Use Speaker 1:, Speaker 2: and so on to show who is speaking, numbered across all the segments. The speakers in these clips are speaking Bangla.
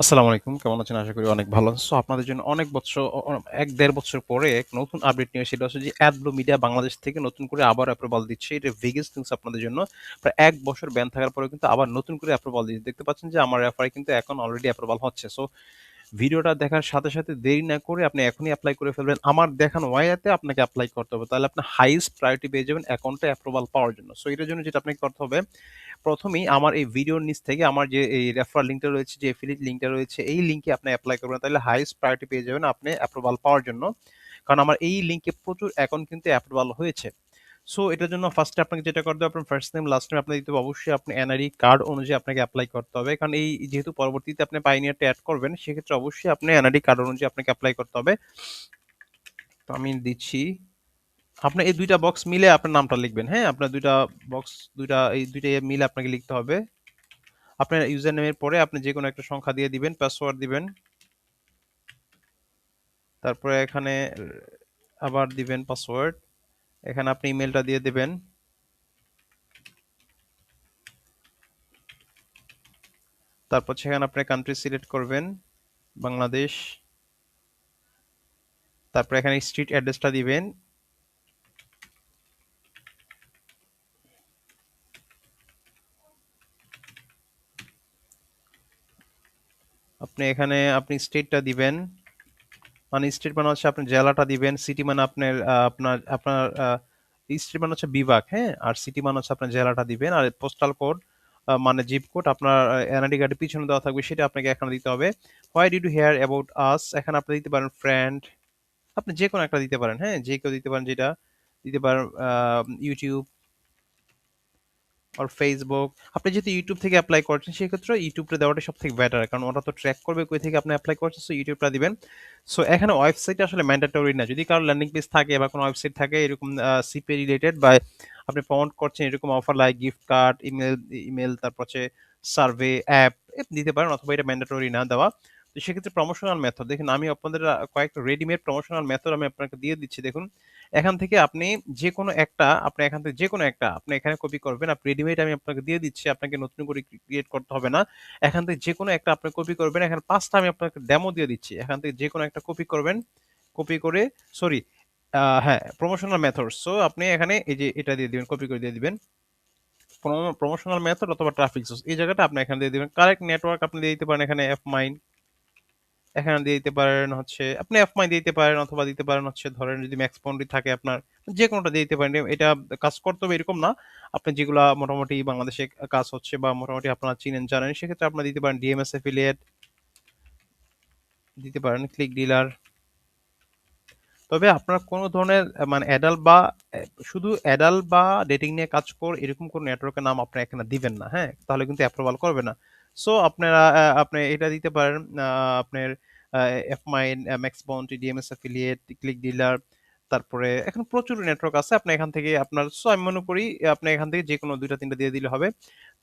Speaker 1: আসসালামু আলাইকুম। কেমন আছেন? আশা করি অনেক ভালো আছেন। সো আপনাদের জন্য অনেক বছর ১-১.৫ বছর পরে এক নতুন আপডেট নিয়ে সেটা হচ্ছে যে অ্যাডব্লু মিডিয়া বাংলাদেশ থেকে নতুন করে আবার অ্যাপ্রুভাল দিচ্ছে। এটা বিগেস্ট নিউজ আপনাদের জন্য। প্রায় ১ বছর ব্যান থাকার পরেও কিন্তু আবার নতুন করে অ্যাপ্রুভাল দিচ্ছে। দেখতে পাচ্ছেন যে আমার রেফারে কিন্তু এখন অলরেডি অ্যাপ্রুভাল হচ্ছে। সো ভিডিওটা দেখার সাথে দেরি না করে আপনি এখনই এপ্লাই করে ফেলবেন। আমার দেখানো ওয়েতে আপনাকে এপ্লাই করতে হবে। তাহলে আপনি হাইয়েস্ট প্রায়োরিটি পেয়ে যাবেন অ্যাকাউন্টে অ্যাপ্রুভাল পাওয়ার জন্য। সো এটার জন্য যেটা আপনাকে করতে হবে, প্রথমেই আমার এই ভিডিওর নিচ থেকে আমার যে এই রেফার লিঙ্কটা রয়েছে, যে এফিলিয়েট লিঙ্কটা রয়েছে, এই লিঙ্কে আপনি এপ্লাই করবেন। তাহলে হাইয়েস্ট প্রায়োরিটি পেয়ে যাবেন আপনি অ্যাপ্রুভাল পাওয়ার জন্য। কারণ আমার এই লিঙ্কে প্রচুর অ্যাকাউন্ট কিন্তু অ্যাপ্রুভাল হয়েছে। সো এটার জন্য ফার্স্টে আপনাকে যেটা করতে হবে, আপনার ফার্স্ট নেম লাস্ট নেম আপনার দিতে হবে। অবশ্যই আপনি এনআইডি কার্ড অনুযায়ী আপনাকে এপ্লাই করতে হবে। কারণ এই যেহেতু পরবর্তীতে আপনি পাইনিয়ারটা এড করবেন, সেক্ষেত্রে অবশ্যই আপনি এনআইডি কার্ড অনুযায়ী আপনাকে এপ্লাই করতে হবে। তো আমি দিচ্ছি। আপনার এই ২ টা বক্স মিলে আপনার নামটা লিখবেন, হ্যাঁ? আপনার ২ টা বক্স ২ টা এই ২ টা মিলে আপনাকে লিখতে হবে। আপনার ইউজার নেমের পরে আপনি যেকোনো একটা সংখ্যা দিয়ে দিবেন, পাসওয়ার্ড দিবেন। তারপরে এখানে আবার দিবেন পাসওয়ার্ড। এখানে আপনি ইমেইলটা দিয়ে দিবেন। তারপর সেখানে আপনি কান্ট্রি সিলেক্ট করবেন, বাংলাদেশ। তারপরে এখানে স্ট্রিট অ্যাড্রেসটা দিবেন। আপনি স্টেটটা দিবেন। মানে স্টেট মানে হচ্ছে আপনি জেলাটা দিবেন, সিটি মানে আপনার আপনার স্টেট মানে হচ্ছে বিভাগ, হ্যাঁ? আর সিটি মানে হচ্ছে আপনার জেলাটা দিবেন। আর পোস্টাল কোড মানে জিপ কোড আপনার এনআইডি কার্ডের পিছনে দেওয়া থাকবে, সেটা আপনাকে এখানে দিতে হবে। Why did you hear about us, এখানে আপনি দিতে পারেন ফ্রেন্ড, আপনি যেকোনো একটা দিতে পারেন, হ্যাঁ? যে কেউ দিতে পারেন, যেটা দিতে পারেন ইউটিউব আর ফেসবুক। আপনি যেহেতু ইউটিউব থেকে অ্যাপ্লাই করছেন, সেক্ষেত্রে ইউটিউবটা দেওয়াটা সব থেকে বেটার, কারণ ওরা তো ট্র্যাক করবে কই থেকে আপনি অ্যাপ্লাই করছেন। সো ইউটিউবটা দিবেন। সো এখানে ওয়েবসাইট আসলে ম্যান্ডেটরি না। যদি কারো ল্যান্ডিং পেজ থাকে বা কোনো ওয়েবসাইট থাকে এরকম সিপি রিলেটেড, বা আপনি প্রমোট করছেন এরকম offer like gift card, email, তারপর হচ্ছে সার্ভে অ্যাপ দিতে পারেন, অথবা এটা ম্যান্ডেটরি না দেওয়া। তো সেক্ষেত্রে প্রমোশনাল মেথড দেখুন, আমি আপনাদের কয়েকটা রেডিমেড প্রমোশনাল মেথড আমি আপনাকে দিয়ে দিচ্ছি। দেখুন, এখান থেকে আপনি যেকোনো একটা আপনি এখান থেকে যেকোনো একটা আপনি এখানে কপি করবেন। আপনি রেডিমেড আমি আপনাকে দিয়ে দিচ্ছি। আপনাকে নতুন করে ক্রিয়েট করতে হবে না। এখান থেকে যেকোনো একটা আপনি কপি করবেন। এখানে ৫ টা আমি আপনাকে ডেমো দিয়ে দিচ্ছি। এখান থেকে যেকোনো একটা কপি করবেন। কপি করে সরি হ্যাঁ, প্রমোশনাল মেথডস। সো আপনি এখানে এই যে এটা দিয়ে দিবেন, কপি করে দিয়ে দিবেন। প্রমোশনাল মেথড অথবা ট্রাফিক সোর্স, এই জায়গাটা আপনি এখানে দিয়ে দিবেন। কারেক্ট নেটওয়ার্ক আপনি দিয়ে দিতে পারেন এখানে এফমাইন। এখানে দিয়ে দিতে পারেন হচ্ছে আপনি এফমাই দিয়ে দিতে পারেন, অথবা দিতে পারেন হচ্ছে ধরেন যদি ম্যাক্স পন্ডি থাকে আপনার, যেকোনোটা দিয়ে দিতে পারেন। এটা কাজ করতে হবে এরকম না। আপনি যেগুলা মোটামুটি বাংলাদেশে কাজ হচ্ছে বা মোটামুটি আপনারা চিনেন জানেন, সেক্ষেত্রে আপনারা দিতে পারেন ডিএমএস এফিলিয়েট, দিতে পারেন ক্লিক ডিলার। তবে আপনার কোনো ধরনের মানে অ্যাডাল্ট বা শুধু অ্যাডাল্ট বা ডেটিং নিয়ে কাজ এরকম কোনো নেটওয়ার্কের নাম আপনি এখানে দিবেন না, হ্যাঁ? তাহলে কিন্তু অ্যাপ্রুভাল করবে না। সো আপনারা আপনি এটা দিতে পারেন, আপনার AffMine, MaxBounty, DMS affiliate, ClickDealer. তারপরে এখন প্রচুর নেটওয়ার্ক আছে। আপনি এখান থেকে আপনার, সো আমি মনে করি আপনি এখান থেকে যেকোনো ২ টা ৩ টা দিয়ে দিলে হবে।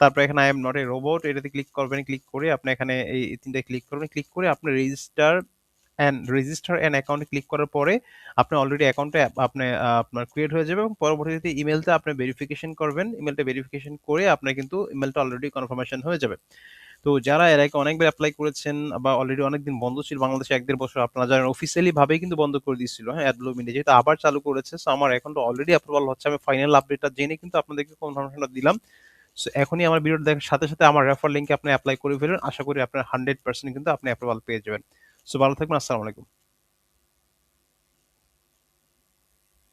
Speaker 1: তারপরে এখানে I am not a robot, এটাতে ক্লিক করবেন। ক্লিক করে আপনি এখানে এই ৩ টায় ক্লিক করবেন। ক্লিক করে আপনি রেজিস্টার অ্যান অ্যাকাউন্টে ক্লিক করার পরে আপনি অলরেডি অ্যাকাউন্টে আপনি আপনার ক্রিয়েট হয়ে যাবে, এবং পরবর্তীতে ইমেলটা আপনি ভেরিফিকেশন করবেন। ইমেলটা ভেরিফিকেশন করে আপনার কিন্তু ইমেলটা অলরেডি কনফার্মেশন হয়ে যাবে। তো যারা এর আগে অনেকবার এপ্লাই করেছেন বা অলরেডি অনেকদিন বন্ধ ছিল বাংলাদেশে ১-১.৫ বছর, আপনারা জানেন অফিসিয়ালি ভাবেই কিন্তু বন্ধ করে দিয়েছিল, হ্যাঁ? অ্যাডব্লু মিডিয়া যেহেতু আবার চালু করেছে, সো আমার অ্যাকাউন্টটা অলরেডি অ্যাপ্রুভাল হচ্ছে। আমি ফাইনাল আপডেটটা জেনে কিন্তু আপনাদেরকে কনফার্মেশনটা দিলাম। সো এখনই আমার ভিডিওটা দেখার সাথে আমার রেফার লিংকে আপনি এপ্লাই করে ফেলুন। আশা করি আপনার 100% কিন্তু আপনি অ্যাপ্রুভাল পেয়ে যাবেন। সো ভালো থাকবেন। আসসালামু আলাইকুম।